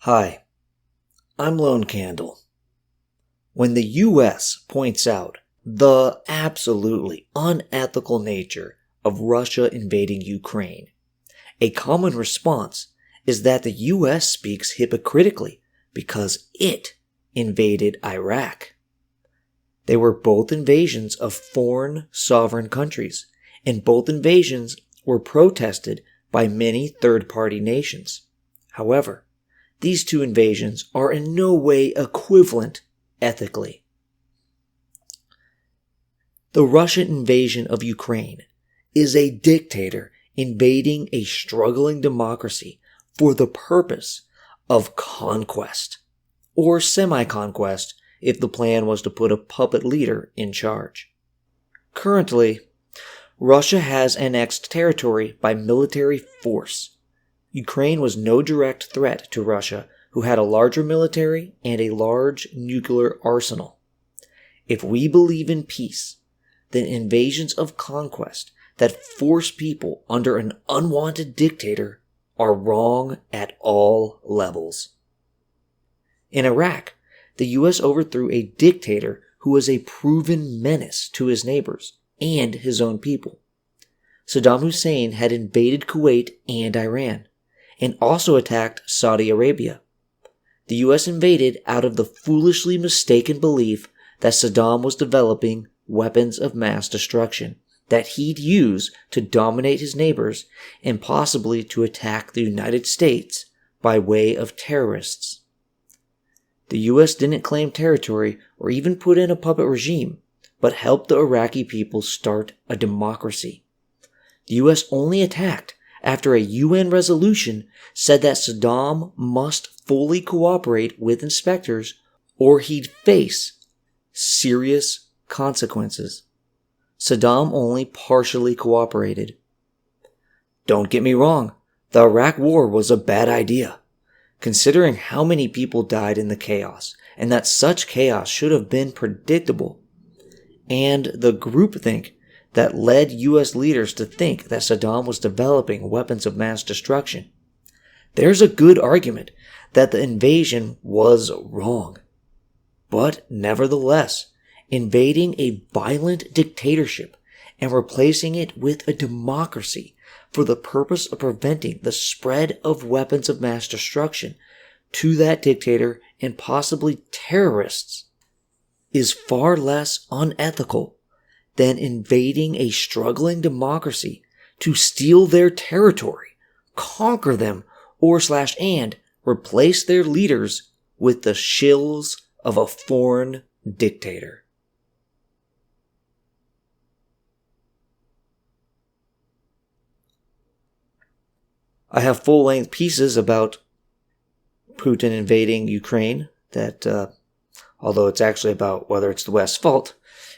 Hi, I'm Lone Candle. When the US points out the absolutely unethical nature of Russia invading Ukraine, a common response is that the US speaks hypocritically because it invaded Iraq. They were both invasions of foreign sovereign countries, and both invasions were protested by many third-party nations. However, these two invasions are in no way equivalent ethically. The Russian invasion of Ukraine is a dictator invading a struggling democracy for the purpose of conquest, or semi-conquest if the plan was to put a puppet leader in charge. Currently, Russia has annexed territory by military force. Ukraine was no direct threat to Russia, who had a larger military and a large nuclear arsenal. If we believe in peace, then invasions of conquest that force people under an unwanted dictator are wrong at all levels. In Iraq, the US overthrew a dictator who was a proven menace to his neighbors and his own people. Saddam Hussein had invaded Kuwait and Iran, and also attacked Saudi Arabia. The US invaded out of the foolishly mistaken belief that Saddam was developing weapons of mass destruction that he'd use to dominate his neighbors and possibly to attack the United States by way of terrorists. The US didn't claim territory or even put in a puppet regime, but helped the Iraqi people start a democracy. The US only attacked after a UN resolution said that Saddam must fully cooperate with inspectors or he'd face serious consequences. Saddam only partially cooperated. Don't get me wrong, the Iraq War was a bad idea, considering how many people died in the chaos, and that such chaos should have been predictable. And the groupthink that led US leaders to think that Saddam was developing weapons of mass destruction. There's a good argument that the invasion was wrong. But nevertheless, invading a violent dictatorship and replacing it with a democracy for the purpose of preventing the spread of weapons of mass destruction to that dictator and possibly terrorists is far less unethical than invading a struggling democracy to steal their territory, conquer them, and replace their leaders with the shills of a foreign dictator. I have full-length pieces about Putin invading Ukraine that, although it's actually about whether it's the West's fault,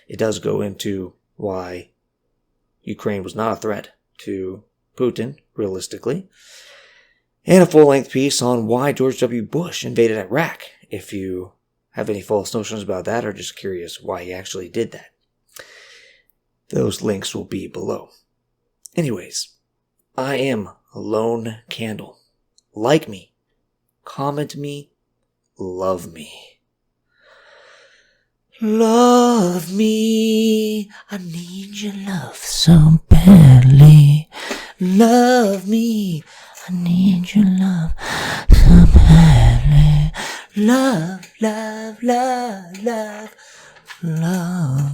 it does go into why Ukraine was not a threat to Putin, realistically. And a full-length piece on why George W. Bush invaded Iraq, if you have any false notions about that or just curious why he actually did that. Those links will be below. Anyways, I am Lone Candle. Like me, comment me, love me. Love me, I need your love so badly. Love me, I need your love so badly. Love, love, love, love, love.